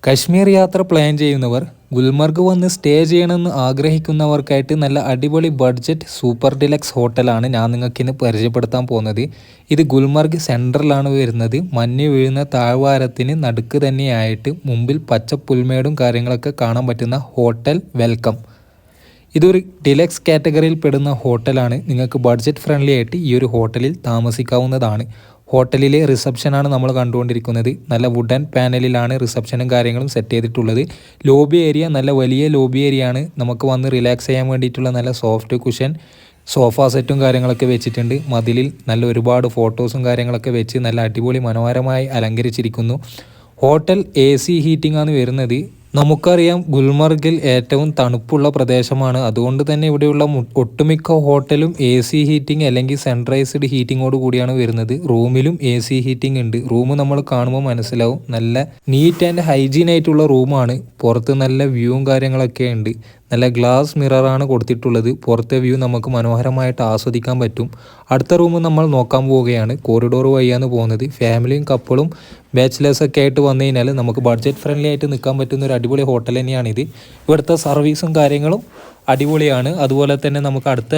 കശ്മീർ യാത്ര പ്ലാൻ ചെയ്യുന്നവർ ഗുൽമർഗ് വന്ന് സ്റ്റേ ചെയ്യണമെന്ന് ആഗ്രഹിക്കുന്നവർക്കായിട്ട് നല്ല അടിപൊളി ബഡ്ജറ്റ് സൂപ്പർ ഡിലക്സ് ഹോട്ടലാണ് ഞാൻ നിങ്ങൾക്കിന്ന് പരിചയപ്പെടുത്താൻ പോകുന്നത്. ഇത് ഗുൽമർഗ് സെൻട്രലാണ് വരുന്നത്. മഞ്ഞ് വീഴുന്ന താഴ്വാരത്തിന് നടുക്ക് തന്നെയായിട്ട് മുമ്പിൽ പച്ച പുൽമേടും കാര്യങ്ങളൊക്കെ കാണാൻ പറ്റുന്ന ഹോട്ടൽ വെൽക്കം. ഇതൊരു ഡിലക്സ് കാറ്റഗറിയിൽ പെടുന്ന ഹോട്ടലാണ്. നിങ്ങൾക്ക് ബഡ്ജറ്റ് ഫ്രണ്ട്ലി ആയിട്ട് ഈ ഒരു ഹോട്ടലിൽ താമസിക്കാവുന്നതാണ്. ഹോട്ടലിലെ റിസപ്ഷനാണ് നമ്മൾ കണ്ടുകൊണ്ടിരിക്കുന്നത്. നല്ല വുഡൻ പാനലിലാണ് റിസപ്ഷനും കാര്യങ്ങളും സെറ്റ് ചെയ്തിട്ടുള്ളത്. ലോബി ഏരിയ നല്ല വലിയ ലോബി ഏരിയ ആണ്. നമുക്ക് വന്ന് റിലാക്സ് ചെയ്യാൻ വേണ്ടിയിട്ടുള്ള നല്ല സോഫ്റ്റ് കുഷൻ സോഫ സെറ്റും കാര്യങ്ങളൊക്കെ വെച്ചിട്ടുണ്ട്. മതിലിൽ നല്ല ഒരുപാട് ഫോട്ടോസും കാര്യങ്ങളൊക്കെ വെച്ച് നല്ല അടിപൊളി മനോഹരമായി അലങ്കരിച്ചിരിക്കുന്നു. ഹോട്ടൽ AC ഹീറ്റിംഗ് ആണ് വരുന്നത്. നമുക്കറിയാം ഗുൽമർഗിൽ ഏറ്റവും തണുപ്പുള്ള പ്രദേശമാണ്. അതുകൊണ്ട് തന്നെ ഇവിടെയുള്ള ഒട്ടുമിക്ക ഹോട്ടലും AC ഹീറ്റിംഗ് അല്ലെങ്കിൽ സെൻട്രൈസ്ഡ് ഹീറ്റിങ്ങോട് കൂടിയാണ് വരുന്നത്. റൂമിലും AC ഹീറ്റിംഗ് ഉണ്ട്. റൂം നമ്മൾ കാണുമ്പോൾ മനസ്സിലാവും നല്ല നീറ്റ് ആൻഡ് ഹൈജീൻ ആയിട്ടുള്ള റൂമാണ്. പുറത്ത് നല്ല വ്യൂവും കാര്യങ്ങളൊക്കെ ഉണ്ട്. നല്ല ഗ്ലാസ് മിററാണ് കൊടുത്തിട്ടുള്ളത്. പുറത്തെ വ്യൂ നമുക്ക് മനോഹരമായിട്ട് ആസ്വദിക്കാൻ പറ്റും. അടുത്ത റൂം നമ്മൾ നോക്കാൻ പോവുകയാണ്. കോറിഡോർ വഴിയാണ് പോകുന്നത്. ഫാമിലിയും കപ്പിളും ബാച്ചിലേഴ്സൊക്കെ ആയിട്ട് വന്നു കഴിഞ്ഞാൽ നമുക്ക് ബഡ്ജറ്റ് ഫ്രണ്ട്ലി ആയിട്ട് നിൽക്കാൻ പറ്റുന്ന ഒരു അടിപൊളി ഹോട്ടൽ തന്നെയാണിത്. ഇവിടുത്തെ സർവീസും കാര്യങ്ങളും അടിപൊളിയാണ്. അതുപോലെ തന്നെ നമുക്ക് അടുത്ത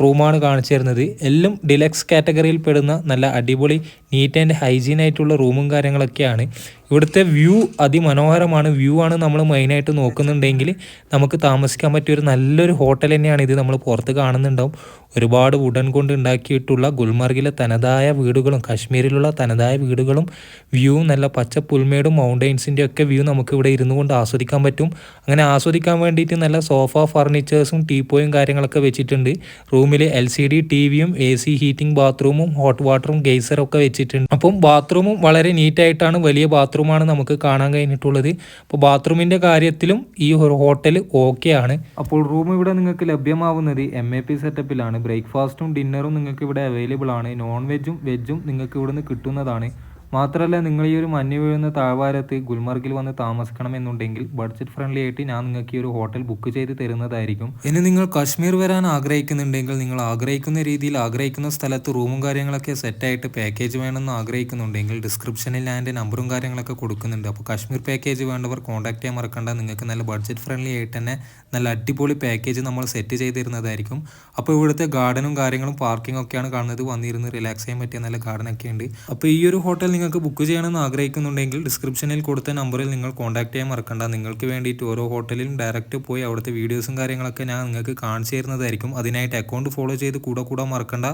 റൂമാണ് കാണിച്ചു തരുന്നത്. എല്ലാം ഡിലക്സ് കാറ്റഗറിയിൽ പെടുന്ന നല്ല അടിപൊളി നീറ്റ് ആൻഡ് ഹൈജീൻ ആയിട്ടുള്ള റൂമും കാര്യങ്ങളൊക്കെയാണ്. ഇവിടുത്തെ വ്യൂ അതിമനോഹരമാണ്. വ്യൂ ആണ് നമ്മൾ മെയിനായിട്ട് നോക്കുന്നുണ്ടെങ്കിൽ നമുക്ക് താമസിക്കാൻ പറ്റിയ ഒരു നല്ലൊരു ഹോട്ടൽ തന്നെയാണ് ഇത്. നമ്മൾ പുറത്ത് കാണുന്നുണ്ടാവും ഒരുപാട് വുഡൻ കൊണ്ട് ഉണ്ടാക്കിയിട്ടുള്ള ഗുൽമർഗിലെ തനതായ വീടുകളും കാശ്മീരിലുള്ള തനതായ വീടുകളും വ്യൂവും നല്ല പച്ച പുൽമേടും മൗണ്ടെയിൻസിൻ്റെ ഒക്കെ വ്യൂ നമുക്ക് ഇവിടെ ഇരുന്നു കൊണ്ട് ആസ്വദിക്കാൻ പറ്റും. അങ്ങനെ ആസ്വദിക്കാൻ വേണ്ടിയിട്ട് നല്ല സോഫ ഫർണിച്ചേഴ്സും ടീപ്പോയും കാര്യങ്ങളൊക്കെ വെച്ചിട്ടുണ്ട്. റൂമിൽ LCD TVയും AC ഹീറ്റിംഗ് ബാത്റൂമും ഹോട്ട് വാട്ടറും ഗെയ്സറൊക്കെ വെച്ചിട്ടുണ്ട്. അപ്പം ബാത്റൂമും വളരെ നീറ്റായിട്ടാണ്. വലിയ ബാത്റൂമാണ് നമുക്ക് കാണാൻ കഴിഞ്ഞിട്ടുള്ളത്. അപ്പോൾ ബാത്റൂമിൻ്റെ കാര്യത്തിലും ഈ ഹോട്ടൽ ഓക്കെ ആണ്. അപ്പോൾ റൂം ഇവിടെ നിങ്ങൾക്ക് ലഭ്യമാവുന്നത് MAP സെറ്റപ്പിലാണ്. ബ്രേക്ക്ഫാസ്റ്റും ഡിന്നറും നിങ്ങൾക്ക് ഇവിടെ അവൈലബിൾ ആണ്. നോൺ വെജും വെജും നിങ്ങൾക്ക് ഇവിടുന്ന് കിട്ടുന്നതാണ്. മാത്രമല്ല നിങ്ങൾ ഈ ഒരു മഞ്ഞ് വീഴുന്ന താഴ്വാരത്ത് ഗുൽമർഗിൽ വന്ന് താമസിക്കണമെന്നുണ്ടെങ്കിൽ ബഡ്ജറ്റ് ഫ്രണ്ട്ലി ആയിട്ട് ഞാൻ നിങ്ങൾക്ക് ഈ ഒരു ഹോട്ടൽ ബുക്ക് ചെയ്ത് തരുന്നതായിരിക്കും. ഇനി നിങ്ങൾ കാശ്മീർ വരാൻ ആഗ്രഹിക്കുന്നുണ്ടെങ്കിൽ നിങ്ങൾ ആഗ്രഹിക്കുന്ന രീതിയിൽ ആഗ്രഹിക്കുന്ന സ്ഥലത്ത് റൂമും കാര്യങ്ങളൊക്കെ സെറ്റായിട്ട് പാക്കേജ് വേണമെന്ന് ആഗ്രഹിക്കുന്നുണ്ടെങ്കിൽ ഡിസ്ക്രിപ്ഷനിൽ ഞാൻ എൻ്റെ നമ്പറും കാര്യങ്ങളൊക്കെ കൊടുക്കുന്നുണ്ട്. അപ്പോൾ കാശ്മീർ പാക്കേജ് വേണ്ടവർ കോൺടാക്ട് ചെയ്യാൻ മറക്കണ്ട. നിങ്ങൾക്ക് നല്ല ബഡ്ജറ്റ് ഫ്രണ്ട്ലി ആയിട്ട് തന്നെ നല്ല അടിപൊളി പാക്കേജ് നമ്മൾ സെറ്റ് ചെയ്ത് തരുന്നതായിരിക്കും. അപ്പോൾ ഇവിടുത്തെ ഗാർഡനും കാര്യങ്ങളും പാർക്കിംഗ് ഒക്കെയാണ് കാണുന്നത്. വന്നിരുന്ന് റിലാക്സ് ചെയ്യാൻ പറ്റിയ നല്ല ഗാർഡനൊക്കെ ഉണ്ട്. അപ്പോൾ ഈ ഒരു ഹോട്ടൽ നിങ്ങൾക്ക് ബുക്ക് ചെയ്യണമെന്ന് ആഗ്രഹിക്കുന്നുണ്ടെങ്കിൽ ഡിസ്ക്രിപ്ഷനിൽ കൊടുത്ത നമ്പറിൽ നിങ്ങൾ കോൺടാക്ട് ചെയ്യാൻ മറക്കണ്ട. നിങ്ങൾക്ക് വേണ്ടിയിട്ട് ഓരോ ഹോട്ടലിലും ഡയറക്റ്റ് പോയി അവിടുത്തെ വീഡിയോസും കാര്യങ്ങളൊക്കെ ഞാൻ നിങ്ങൾക്ക് കാണിച്ചു തരുന്നതായിരിക്കും. അതിനായിട്ട് അക്കൗണ്ട് ഫോളോ ചെയ്ത് കൂടെ മറക്കണ്ട.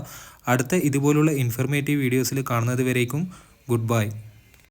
അടുത്ത ഇതുപോലുള്ള ഇൻഫർമേറ്റീവ് വീഡിയോസിൽ കാണുന്നത് വരേക്കും ഗുഡ് ബൈ.